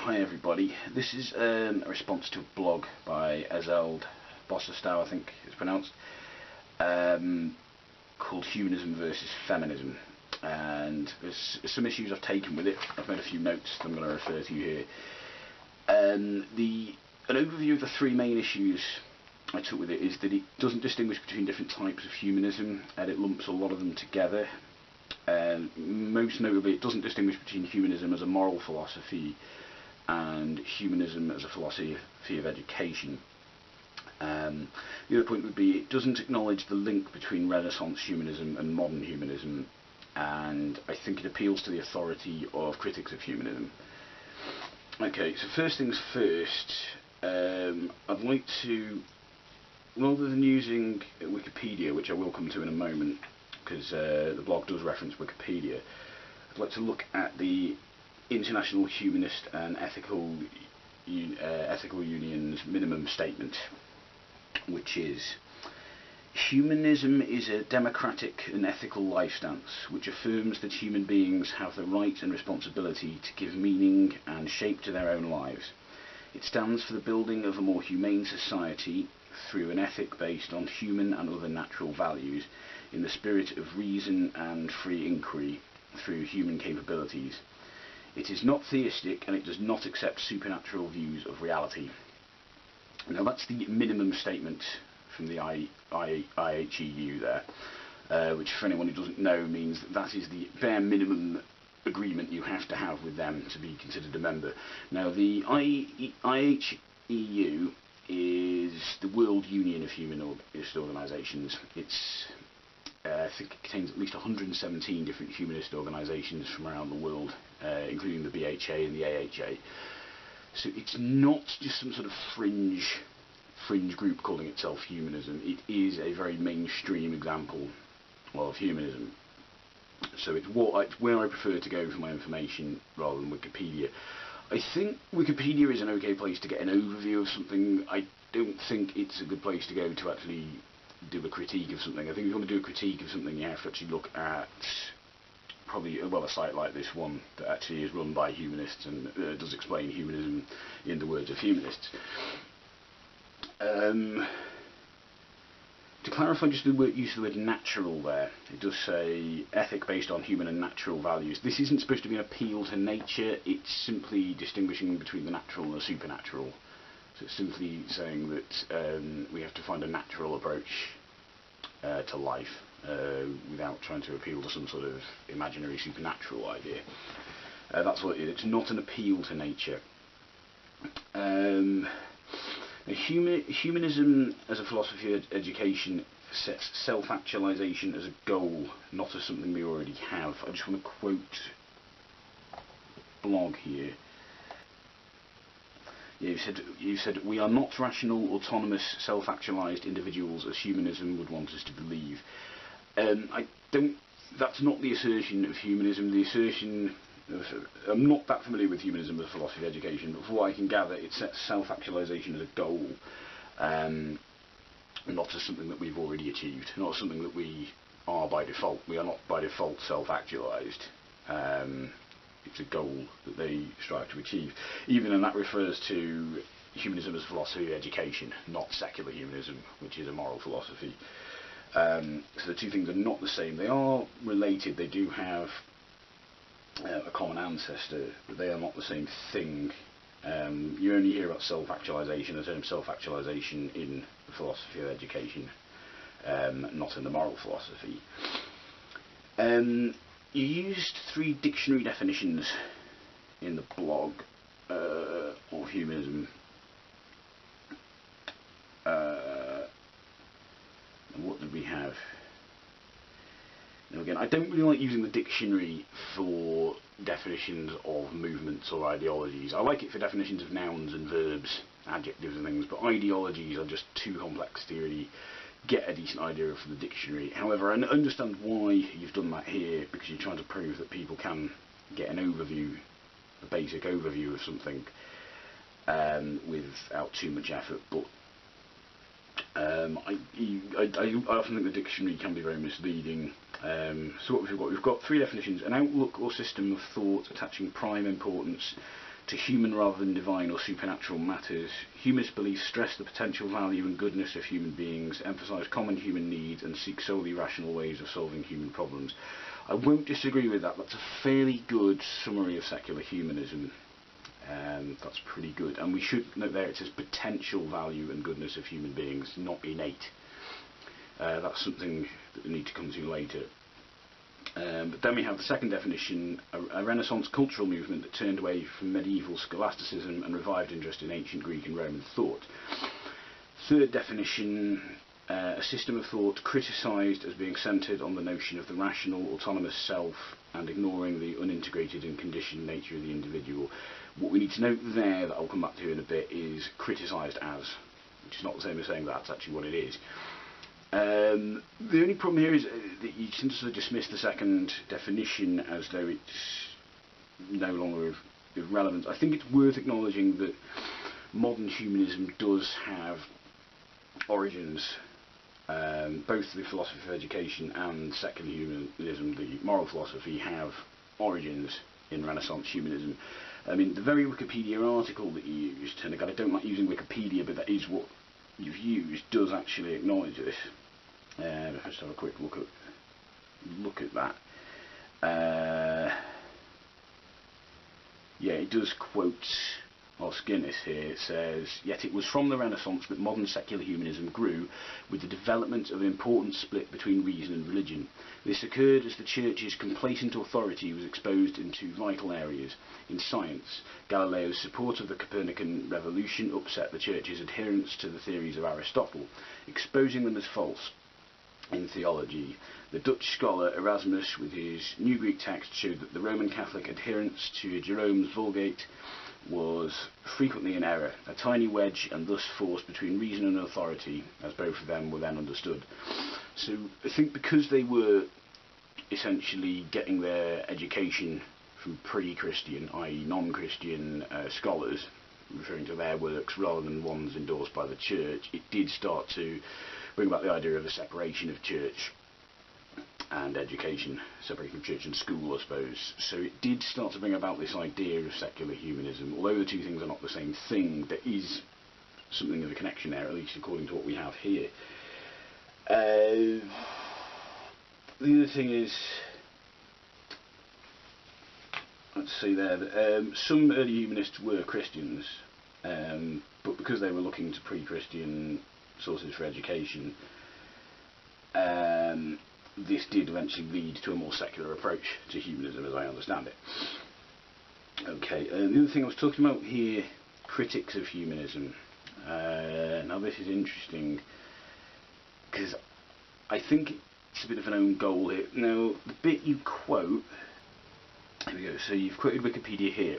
Hi everybody, this is a response to a blog by Ezeld Bossestow, I think it's pronounced, called Humanism versus Feminism, and there's some issues I've taken with it. I've made a few notes that I'm going to refer to here. An overview of the three main issues I took with it is that it doesn't distinguish between different types of humanism, and it lumps a lot of them together. Most notably, it doesn't distinguish between humanism as a moral philosophy and humanism as a philosophy of education. The other point would be it doesn't acknowledge the link between Renaissance humanism and modern humanism, and I think it appeals to the authority of critics of humanism. Okay, so first things first, I'd like to, rather than using Wikipedia, which I will come to in a moment, because the blog does reference Wikipedia, I'd like to look at the International Humanist and Ethical Union's minimum statement, which is: humanism is a democratic and ethical life stance which affirms that human beings have the right and responsibility to give meaning and shape to their own lives. It stands for the building of a more humane society through an ethic based on human and other natural values, in the spirit of reason and free inquiry through human capabilities. It is not theistic, and it does not accept supernatural views of reality. Now that's the minimum statement from the IHEU there, which for anyone who doesn't know means that is the bare minimum agreement you have to have with them to be considered a member. Now the IHEU is the World Union of Humanist Organisations. I think it contains at least 117 different humanist organisations from around the world, including the BHA and the AHA. So it's not just some sort of fringe group calling itself humanism. It is a very mainstream example of humanism. So it's where I prefer to go for my information rather than Wikipedia. I think Wikipedia is an okay place to get an overview of something. I don't think it's a good place to go to actually do a critique of something. I think if you want to do a critique of something, you have to actually look at probably a site like this one that actually is run by humanists and does explain humanism in the words of humanists. To clarify just the use of the word natural there, it does say ethic based on human and natural values. This isn't supposed to be an appeal to nature, it's simply distinguishing between the natural and the supernatural. So it's simply saying that we have to find a natural approach to life without trying to appeal to some sort of imaginary supernatural idea. That's what it is. It's not an appeal to nature. Humanism as a philosophy of education sets self-actualization as a goal, not as something we already have. I just want to quote the blog here. Yeah, you said, we are not rational, autonomous, self-actualized individuals as humanism would want us to believe. That's not the assertion of humanism. The assertion I'm not that familiar with humanism as a philosophy of education, but from what I can gather, it sets self-actualization as a goal, not as something that we've already achieved, not as something that we are by default. We are not by default self-actualized. It's a goal that they strive to achieve. Even and that refers to humanism as a philosophy of education, not secular humanism, which is a moral philosophy. So the two things are not the same. They are related. They do have a common ancestor, but they are not the same thing. You only hear about self-actualization, the term self-actualization, in the philosophy of education, not in the moral philosophy. You used 3 dictionary definitions in the blog of humanism. And what did we have? Now again, I don't really like using the dictionary for definitions of movements or ideologies. I like it for definitions of nouns and verbs, adjectives and things, but ideologies are just too complex to really get a decent idea of the dictionary. However, I understand why you've done that here, because you're trying to prove that people can get an overview, a basic overview of something without too much effort, but I often think the dictionary can be very misleading. So what we've got 3 definitions: an outlook or system of thought attaching prime importance to human rather than divine or supernatural matters. Humanist beliefs stress the potential value and goodness of human beings, emphasise common human needs, and seek solely rational ways of solving human problems. I won't disagree with that. That's a fairly good summary of secular humanism. That's pretty good. And we should note there it says potential value and goodness of human beings, not innate. That's something that we need to come to later. But then we have the second definition, a Renaissance cultural movement that turned away from medieval scholasticism and revived interest in ancient Greek and Roman thought. Third definition, a system of thought criticised as being centred on the notion of the rational, autonomous self and ignoring the unintegrated and conditioned nature of the individual. What we need to note there, that I'll come back to in a bit, is criticised as, which is not the same as saying that's actually what it is. The only problem here is that you tend to sort of dismiss the second definition as though it's no longer of relevance. I think it's worth acknowledging that modern humanism does have origins, both the philosophy of education and secular humanism, the moral philosophy, have origins in Renaissance humanism. I mean, the very Wikipedia article that you used, and again I don't like using Wikipedia, but that is what you've used, does actually acknowledge this. Let's have a quick look at that. Yeah, it does quote Os Guinness here. It says, "Yet it was from the Renaissance that modern secular humanism grew, with the development of an important split between reason and religion. This occurred as the Church's complacent authority was exposed in two vital areas. In science, Galileo's support of the Copernican revolution upset the Church's adherence to the theories of Aristotle, exposing them as false. In theology, the Dutch scholar Erasmus, with his New Greek text, showed that the Roman Catholic adherence to Jerome's Vulgate was frequently in error, a tiny wedge and thus forced between reason and authority, as both of them were then understood." So I think because they were essentially getting their education from pre-Christian, i.e. non-Christian scholars, referring to their works rather than ones endorsed by the Church, it did start to bring about the idea of a separation of church and education, separation of church and school, I suppose. So it did start to bring about this idea of secular humanism. Although the two things are not the same thing, there is something of a connection there, at least according to what we have here. The other thing is, let's see there, that some early humanists were Christians, but because they were looking to pre-Christian sources for education, this did eventually lead to a more secular approach to humanism, as I understand it. Okay, the other thing I was talking about here, critics of humanism. Now this is interesting, because I think it's a bit of an own goal here. Now, the bit you quote, here we go, so you've quoted Wikipedia here.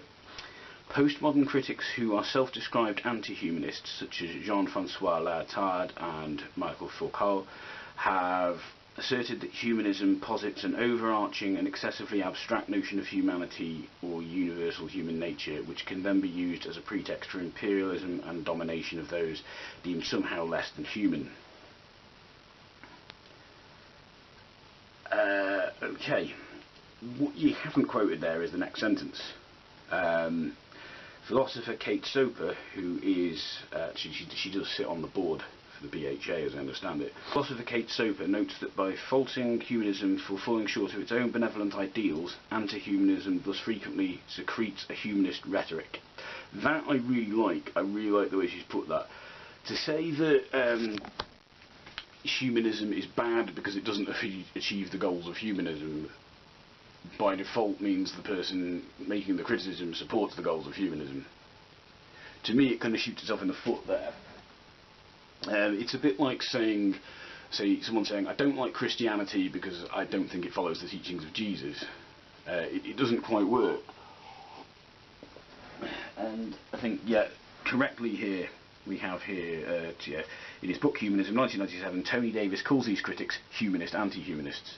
Postmodern critics who are self-described anti-humanists, such as Jean-Francois Lyotard and Michael Foucault, have asserted that humanism posits an overarching and excessively abstract notion of humanity or universal human nature, which can then be used as a pretext for imperialism and domination of those deemed somehow less than human. Okay, what you haven't quoted there is the next sentence. Philosopher Kate Soper, who is, she does sit on the board for the BHA, as I understand it. Philosopher Kate Soper notes that by faulting humanism for falling short of its own benevolent ideals, anti-humanism thus frequently secretes a humanist rhetoric. That I really like. I really like the way she's put that. To say that humanism is bad because it doesn't achieve the goals of humanism, by default means the person making the criticism supports the goals of humanism. To me, it kind of shoots itself in the foot there. It's a bit like saying, someone saying, "I don't like Christianity because I don't think it follows the teachings of Jesus." It doesn't quite work. And I think, yeah, correctly here, we have here, in his book Humanism, 1997, Tony Davis calls these critics humanist anti-humanists.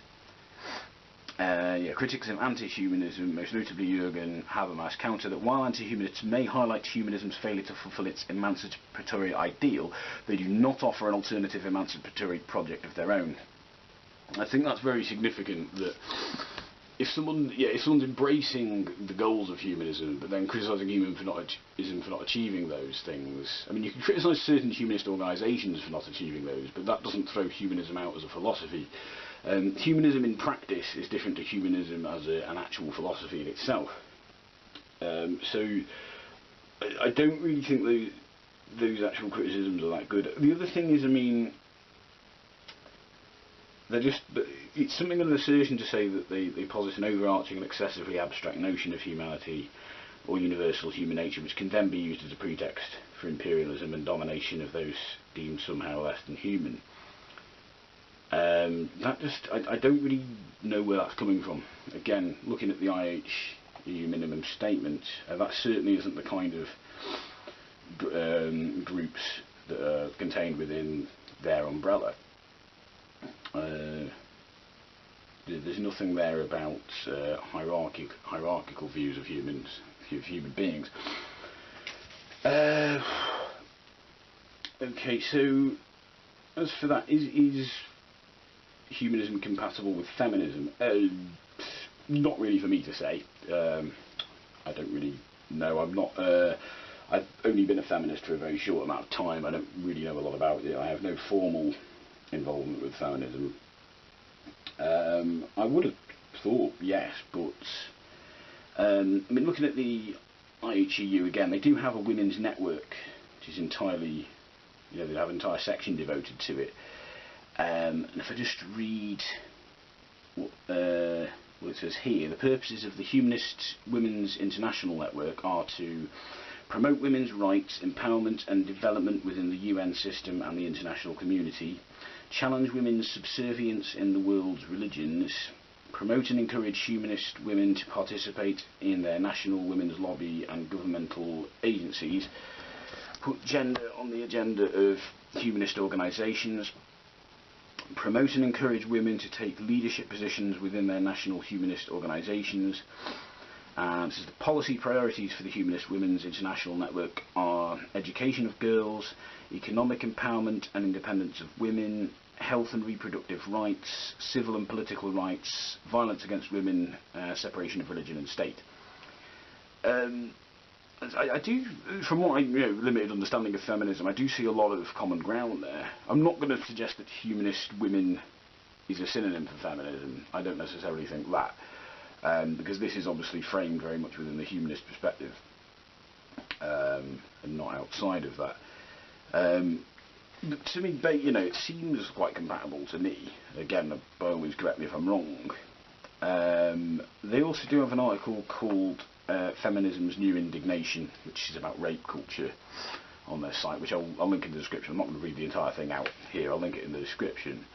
Critics of anti-humanism, most notably Jürgen Habermas, counter that while anti-humanists may highlight humanism's failure to fulfill its emancipatory ideal, they do not offer an alternative emancipatory project of their own. I think that's very significant, that if someone's embracing the goals of humanism, but then criticising humanism for not achieving those things. I mean, you can criticise certain humanist organisations for not achieving those, but that doesn't throw humanism out as a philosophy. Humanism in practice is different to humanism as an actual philosophy in itself. So I don't really think those actual criticisms are that good. The other thing is, I mean, it's something of an assertion to say that they posit an overarching and excessively abstract notion of humanity or universal human nature, which can then be used as a pretext for imperialism and domination of those deemed somehow less than human. I don't really know where that's coming from. Again, looking at the IHEU minimum statement, that certainly isn't the kind of groups that are contained within their umbrella. There's nothing there about hierarchical views of human beings. Okay, so as for that, is humanism compatible with feminism? Not really for me to say. I don't really know. I've only been a feminist for a very short amount of time. I don't really know a lot about it. I have no formal involvement with feminism. I would have thought yes, but I mean, looking at the IHEU again, they do have a women's network, which is entirely, they have an entire section devoted to it. And if I just read what it says here, the purposes of the Humanist Women's International Network are to promote women's rights, empowerment and development within the UN system and the international community, challenge women's subservience in the world's religions, promote and encourage humanist women to participate in their national women's lobby and governmental agencies, put gender on the agenda of humanist organisations, promote and encourage women to take leadership positions within their national humanist organisations. This is the policy priorities for the Humanist Women's International Network are education of girls, economic empowerment and independence of women, health and reproductive rights, civil and political rights, violence against women, separation of religion and state. I do, from what limited understanding of feminism, I do see a lot of common ground there. I'm not going to suggest that humanist women is a synonym for feminism. I don't necessarily think that. Because this is obviously framed very much within the humanist perspective, and not outside of that. But to me, it seems quite compatible to me. Again, by all means, correct me if I'm wrong. They also do have an article called Feminism's New Indignation, which is about rape culture, on their site, which I'll link in the description. I'm not going to read the entire thing out here. I'll link it in the description.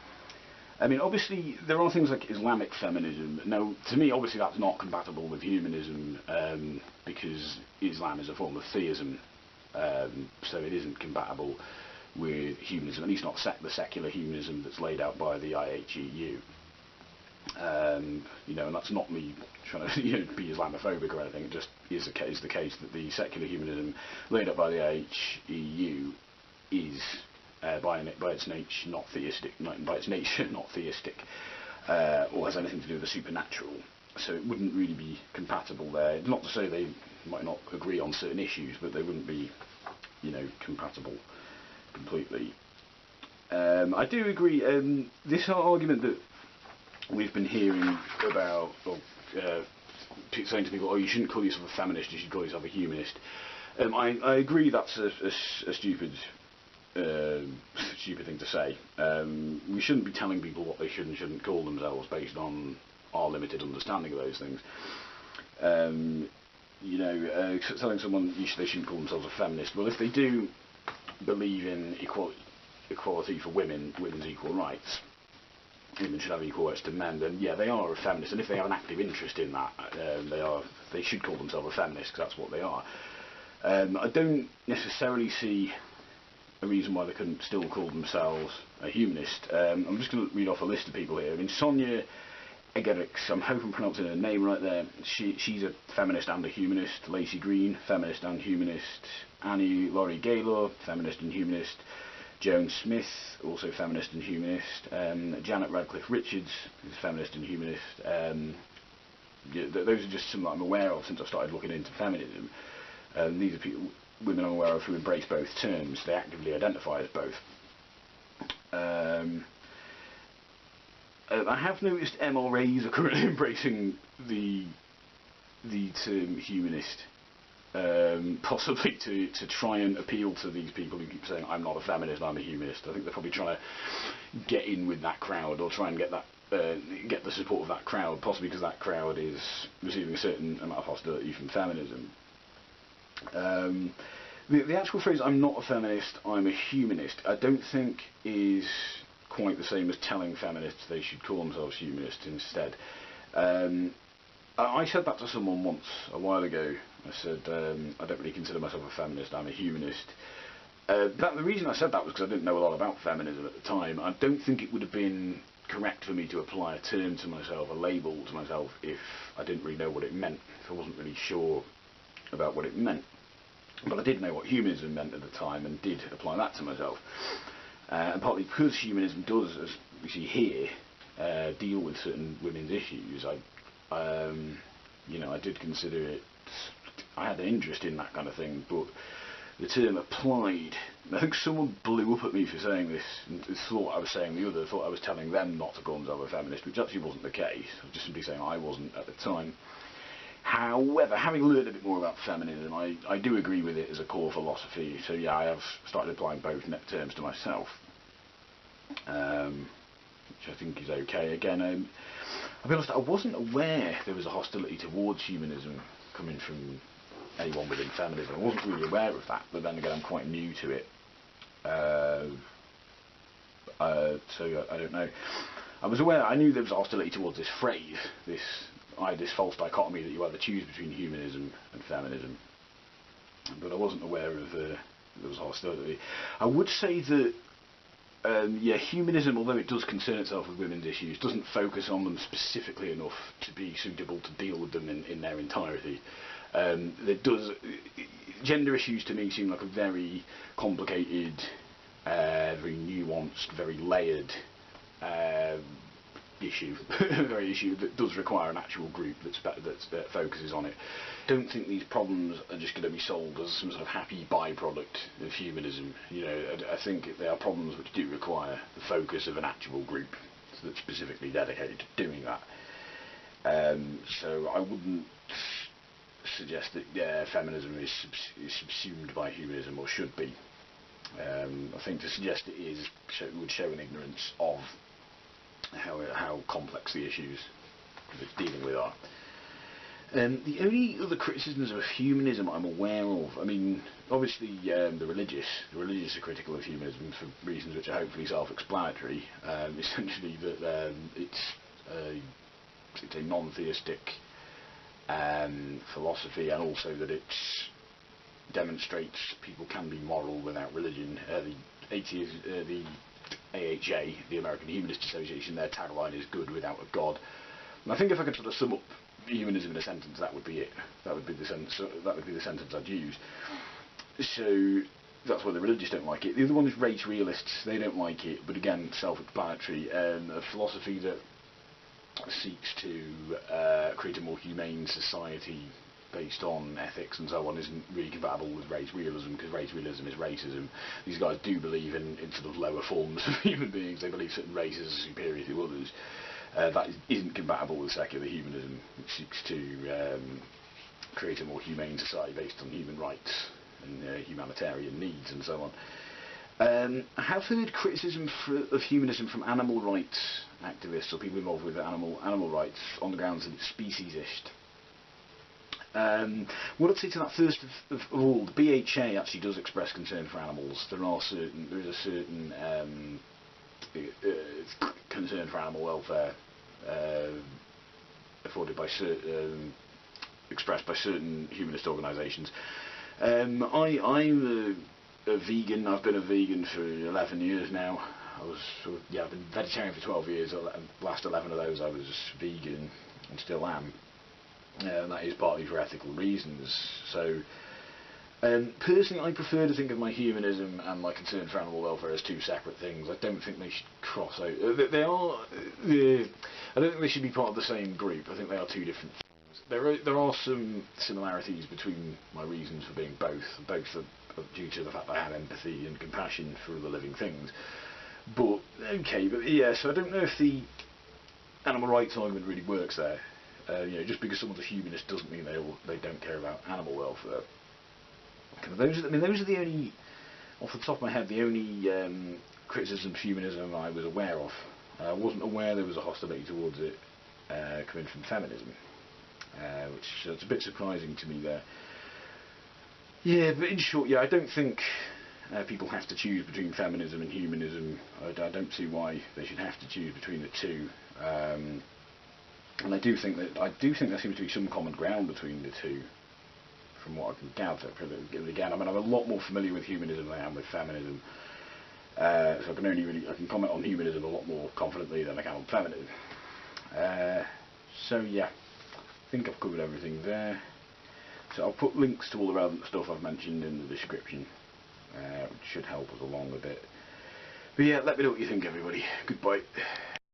I mean, obviously, there are things like Islamic feminism. Now, to me, obviously, that's not compatible with humanism, because Islam is a form of theism, so it isn't compatible with humanism, at least not the secular humanism that's laid out by the IHEU. And that's not me trying to be Islamophobic or anything. It just is the case that the secular humanism laid out by the IHEU is by its nature not theistic, or has anything to do with the supernatural. So it wouldn't really be compatible there. Not to say they might not agree on certain issues, but they wouldn't be, compatible completely. I do agree. This argument that we've been hearing about, saying to people, "Oh, you shouldn't call yourself a feminist. You should call yourself a humanist." I agree that's a stupid thing to say. We shouldn't be telling people what they should and shouldn't call themselves based on our limited understanding of those things. Telling someone they shouldn't call themselves a feminist. Well, if they do believe in equality for women's equal rights, women should have equal rights to men, then yeah, they are a feminist. And if they have an active interest in that, they should call themselves a feminist, because that's what they are. I don't necessarily see a reason why they couldn't still call themselves a humanist. I'm just going to read off a list of people here. I mean, Sonia Egerix, I'm hoping I'm pronouncing her name right there. She's a feminist and a humanist. Lacey Green, feminist and humanist. Annie Laurie Gaylor, feminist and humanist. Joan Smith, also feminist and humanist. Janet Radcliffe Richards, is feminist and humanist. those are just some that I'm aware of since I started looking into feminism. These are women I'm aware of who embrace both terms. They actively identify as both. I have noticed MRAs are currently embracing the term humanist, possibly to try and appeal to these people who keep saying I'm not a feminist, I'm a humanist. I think they're probably trying to get in with that crowd, or try and get the support of that crowd, possibly because that crowd is receiving a certain amount of hostility from feminism. The actual phrase "I'm not a feminist, I'm a humanist" I don't think is quite the same as telling feminists they should call themselves humanists instead. I said that to someone once a while ago. I said I don't really consider myself a feminist, I'm a humanist. The reason I said that was because I didn't know a lot about feminism at the time. I don't think it would have been correct for me to apply a term to myself, a label to myself, if I didn't really know what it meant, if I wasn't really sure about what it meant. But I did know what humanism meant at the time and did apply that to myself. And partly because humanism does, as we see here, deal with certain women's issues, I did consider it, I had an interest in that kind of thing, but the term applied, I think someone blew up at me for saying this, and thought I was saying the other, thought I was telling them not to call themselves a feminist, which actually wasn't the case. I was just simply saying I wasn't at the time. However, having learned a bit more about feminism, I do agree with it as a core philosophy, so yeah, I have started applying both terms to myself, which I think is okay. Again, I'll be honest, I wasn't aware there was a hostility towards humanism coming from anyone within feminism. I wasn't really aware of that, but then again, I'm quite new to it, so I don't know. I knew there was a hostility towards this phrase, this false dichotomy that you either choose between humanism and feminism, but I wasn't aware of there was hostility. I would say that humanism, although it does concern itself with women's issues, doesn't focus on them specifically enough to be suitable to deal with them in their entirety. Gender issues to me seem like a very complicated, very nuanced, very layered issue, very issue that does require an actual group that focuses on it. I don't think these problems are just going to be solved as some sort of happy byproduct of humanism. I think they are problems which do require the focus of an actual group that's specifically dedicated to doing that. So I wouldn't suggest that feminism is subsumed by humanism, or should be. I think to suggest it is would show an ignorance of how complex the issues that it's dealing with are. The only other criticisms of humanism I'm aware of, I mean, obviously the religious are critical of humanism for reasons which are hopefully self-explanatory. Essentially that it's a non-theistic philosophy, and also that it demonstrates people can be moral without religion. The AHA, the American Humanist Association, their tagline is "Good without a God." And I think if I could sort of sum up humanism in a sentence, that would be it. That would be the sentence I'd use. So that's why the religious don't like it. The other one is race realists. They don't like it, but again, self-explanatory. A philosophy that seeks to create a more humane society based on ethics and so on isn't really compatible with race realism, because race realism is racism. These guys do believe in sort of lower forms of human beings. They believe certain races are superior to others. That isn't compatible with secular humanism, which seeks to create a more humane society based on human rights and humanitarian needs and so on. I have heard criticism of humanism from animal rights activists or people involved with animal rights on the grounds that it's speciesist. What I'd say to that, first of all, the BHA actually does express concern for animals. There is a certain concern for animal welfare afforded by expressed by certain humanist organisations. I'm a vegan. I've been a vegan for 11 years now. I've been vegetarian for 12 years. The last 11 of those I was vegan and still am. And that is partly for ethical reasons. So, personally, I prefer to think of my humanism and my concern for animal welfare as two separate things. I don't think they should cross out. I don't think they should be part of the same group. I think they are two different things. there are some similarities between my reasons for being both are due to the fact that I have empathy and compassion for other living things. But okay, but yeah, so I don't know if the animal rights argument really works there. Just because someone's a humanist doesn't mean they don't care about animal welfare. Those are the only, off the top of my head, the only criticisms of humanism I was aware of. I wasn't aware there was a hostility towards it coming from feminism, which it's a bit surprising to me there. Yeah, but in short, I don't think people have to choose between feminism and humanism. I don't see why they should have to choose between the two. And I do think there seems to be some common ground between the two, from what I can gather. Again, I'm a lot more familiar with humanism than I am with feminism, so I can comment on humanism a lot more confidently than I can on feminism. So yeah, I think I've covered everything there. So I'll put links to all the relevant stuff I've mentioned in the description, which should help us along a bit. But yeah, let me know what you think, everybody. Goodbye.